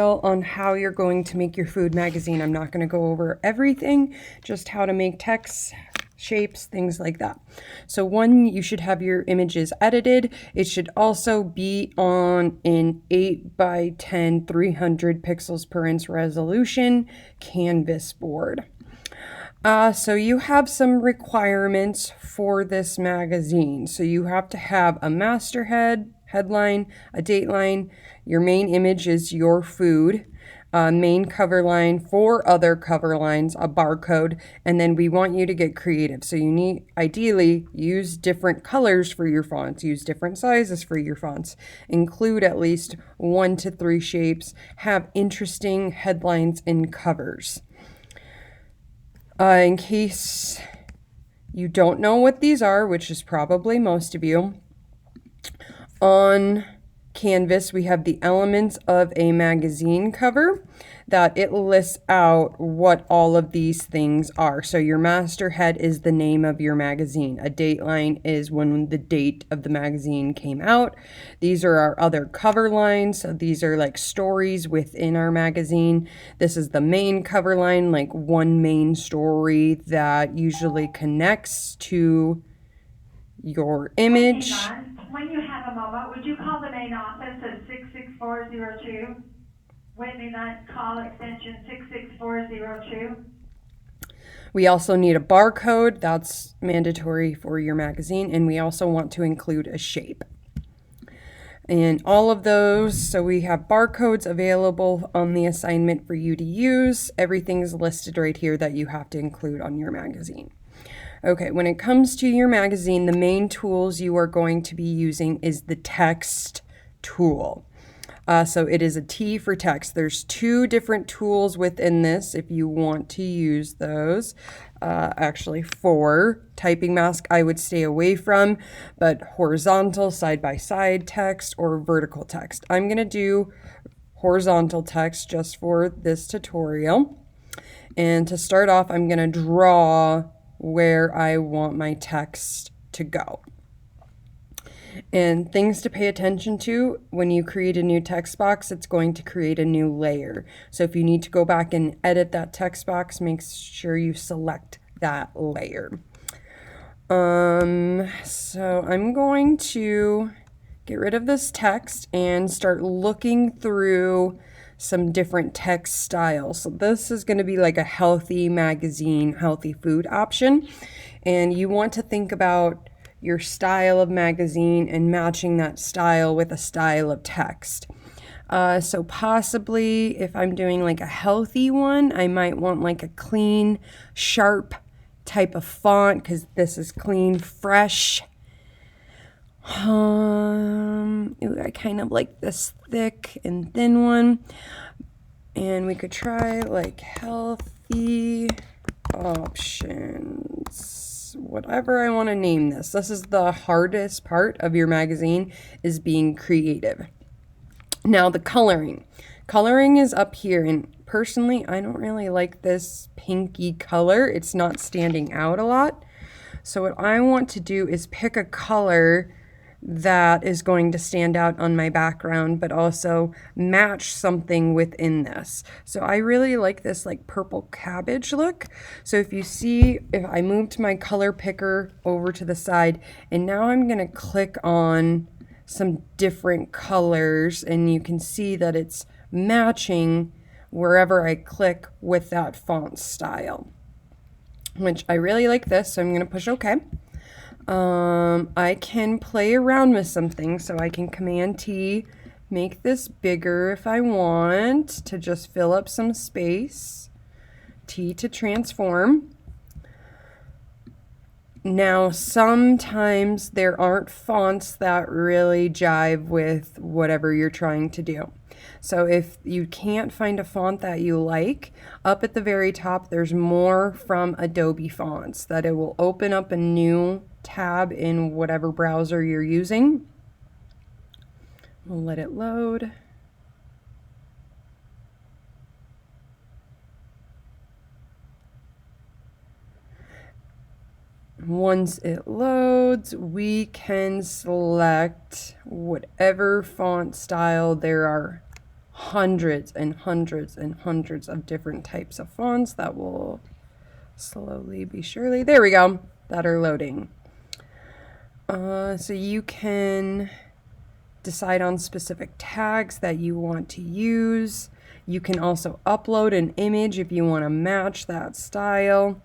on how you're going to make your food magazine. I'm not going to go over everything, just how to make text, shapes, things like that. So one, you should have your images edited. It should also be on an 8x10 300 pixels per inch resolution canvas board. So you have some requirements for this magazine. So you have to have a masthead, headline, a dateline. Your main image is your food, main cover line, 4 other cover lines, a barcode, and then we want you to get creative. So you need, ideally, use different colors for your fonts, use different sizes for your fonts, include at least 1 to 3 shapes, have interesting headlines and covers. In case you don't know what these are, which is probably most of you, on Canvas we have the elements of a magazine cover that it lists out what all of these things are. So your masthead is the name of your magazine. A dateline is when the date of the magazine came out. These are our other cover lines. So these are like stories within our magazine. This is the main cover line, like one main story that usually connects to your image. When you have a moment, would you call the main office at 66402? Whitney Nut, call extension 66402. We also need a barcode. That's mandatory for your magazine. And we also want to include a shape. And all of those, so we have barcodes available on the assignment for you to use. Everything's listed right here that you have to include on your magazine. Okay, when it comes to your magazine, the main tools you are going to be using is the text tool. So it is a T for text. There's 2 different tools within this if you want to use those. Actually 4. Typing mask I would stay away from, but horizontal side-by-side text or vertical text. I'm going to do horizontal text just for this tutorial. And to start off, I'm going to draw where I want my text to go. And things to pay attention to when you create a new text box, it's going to create a new layer. So if you need to go back and edit that text box, make sure you select that layer. So I'm going to get rid of this text and start looking through some different text styles. So this is going to be like a healthy magazine, healthy food option. And you want to think about your style of magazine and matching that style with a style of text. So possibly if I'm doing like a healthy one, I might want like a clean, sharp type of font because this is clean, fresh. I kind of like this thick and thin one. And we could try like healthy options, whatever I want to name this. This is the hardest part of your magazine, is being creative. Now the coloring. Coloring is up here, and personally I don't really like this pinky color. It's not standing out a lot. So what I want to do is pick a color that is going to stand out on my background, but also match something within this. So I really like this like purple cabbage look. So if you see, if I moved my color picker over to the side, and now I'm going to click on some different colors, and you can see that it's matching wherever I click with that font style, which I really like this. So I'm going to push OK. I can play around with some things, so I can Command T, make this bigger if I want to just fill up some space. T to transform. Now, sometimes there aren't fonts that really jive with whatever you're trying to do. So if you can't find a font that you like, up at the very top, there's more from Adobe Fonts that it will open up a new tab in whatever browser you're using. We'll let it load. Once it loads, we can select whatever font style. There are hundreds and hundreds and hundreds of different types of fonts that will slowly be surely, there we go, that are loading. So you can decide on specific tags that you want to use. You can also upload an image if you want to match that style.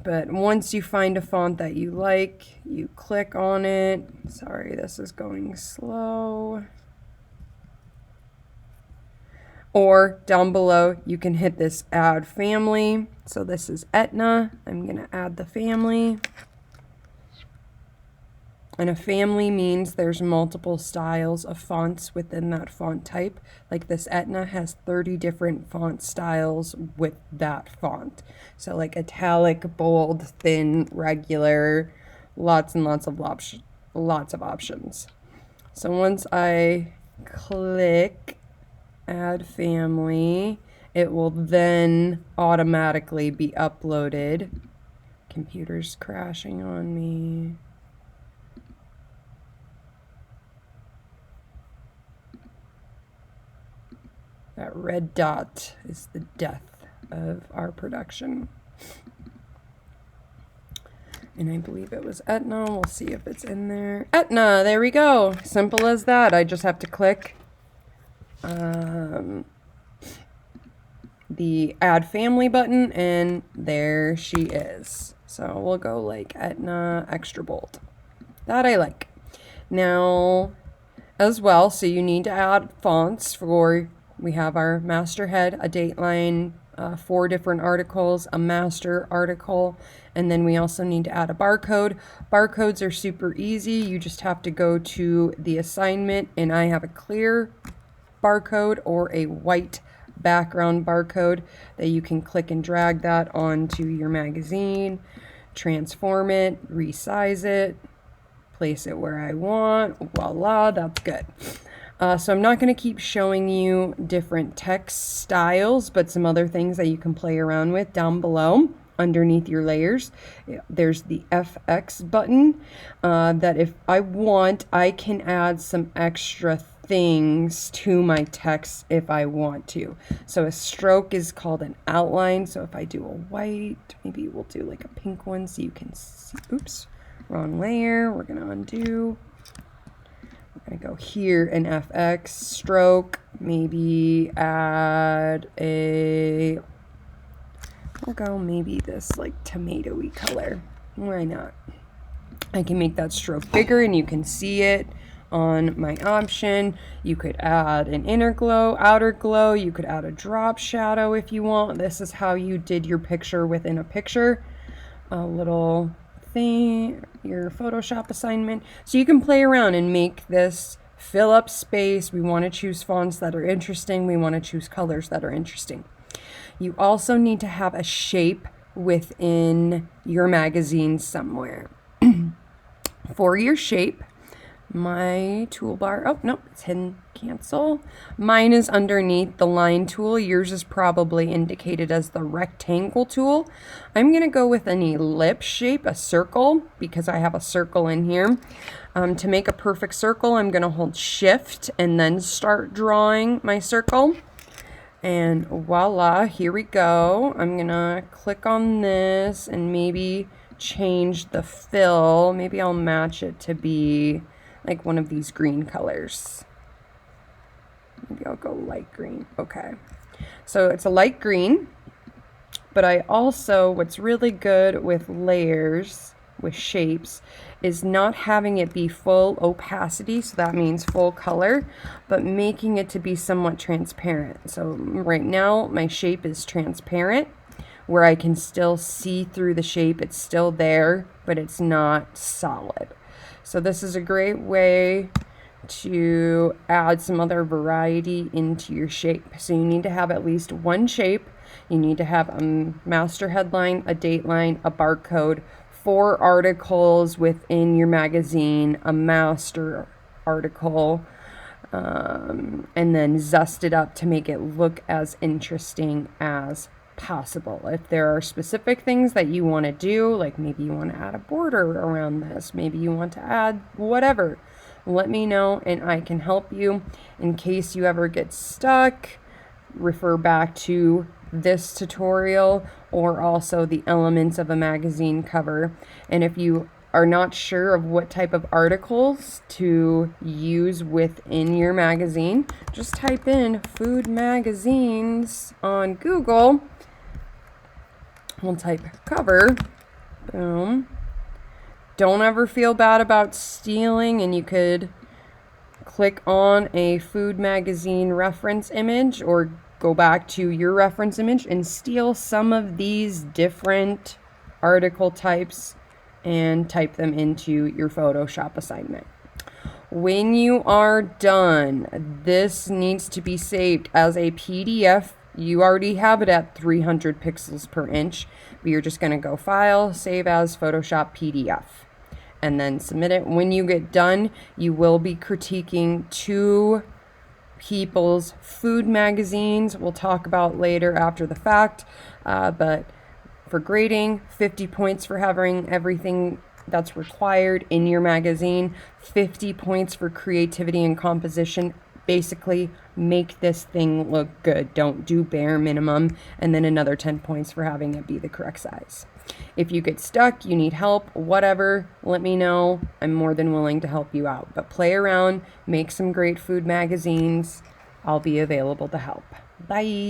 But once you find a font that you like, you click on it. Sorry, this is going slow. Or down below, you can hit this add family. So this is Etna. I'm going to add the family. And a family means there's multiple styles of fonts within that font type. Like this Etna has 30 different font styles with that font. So like italic, bold, thin, regular, lots and lots of options. So once I click add family, it will then automatically be uploaded. Computer's crashing on me. That red dot is the death of our production. And I believe it was Etna. We'll see if it's in there. Etna, there we go. Simple as that. I just have to click the add family button and there she is. So we'll go like Etna extra bold. That I like. Now as well, so you need to add fonts for, we have our masterhead, a dateline, 4 different articles, a master article, and then we also need to add a barcode. Barcodes are super easy. You just have to go to the assignment, and I have a clear barcode or a white background barcode that you can click and drag that onto your magazine, transform it, resize it, place it where I want. Voila, that's good. So I'm not going to keep showing you different text styles, but some other things that you can play around with down below underneath your layers. There's the FX button that if I want, I can add some extra things to my text if I want to. So a stroke is called an outline. So if I do a white, maybe we'll do like a pink one so you can see. Oops, wrong layer. We're going to undo. I'm going to go here in FX, stroke, maybe add a, we'll go maybe this like tomato-y color. Why not? I can make that stroke bigger and you can see it on my option. You could add an inner glow, outer glow. You could add a drop shadow if you want. This is how you did your picture within a picture. A little thing, your Photoshop assignment. So you can play around and make this fill up space. We want to choose fonts that are interesting. We want to choose colors that are interesting. You also need to have a shape within your magazine somewhere. For your shape, my toolbar, oh no, it's hidden, cancel. Mine is underneath the line tool. Yours is probably indicated as the rectangle tool. I'm gonna go with an ellipse shape, a circle, because I have a circle in here. To make a perfect circle, I'm gonna hold shift and then start drawing my circle. And voila, here we go. I'm gonna click on this and maybe change the fill. Maybe I'll match it to be like one of these green colors. Maybe I'll go light green. Okay. So it's a light green, but I also, what's really good with layers, with shapes, is not having it be full opacity, so that means full color, but making it to be somewhat transparent. So right now my shape is transparent, where I can still see through the shape. It's still there, but it's not solid. So this is a great way to add some other variety into your shape. So you need to have at least one shape. You need to have a master headline, a dateline, a barcode, 4 articles within your magazine, a master article, and then zest it up to make it look as interesting as possible. If there are specific things that you want to do, like maybe you want to add a border around this, maybe you want to add whatever, let me know and I can help you. In case you ever get stuck, refer back to this tutorial or also the elements of a magazine cover. And if you are not sure of what type of articles to use within your magazine, just type in food magazines on Google. We'll type cover. Boom. Don't ever feel bad about stealing, and you could click on a food magazine reference image or go back to your reference image and steal some of these different article types and type them into your Photoshop assignment. When you are done, this needs to be saved as a PDF. You already have it at 300 pixels per inch, but you're just going to go File, Save as Photoshop PDF, and then submit it. When you get done, you will be critiquing 2 people's food magazines. We'll talk about later after the fact, but for grading, 50 points for having everything that's required in your magazine, 50 points for creativity and composition. Basically, make this thing look good. Don't do bare minimum. And then another 10 points for having it be the correct size. If you get stuck, you need help, whatever, let me know. I'm more than willing to help you out. But play around, make some great food magazines. I'll be available to help. Bye.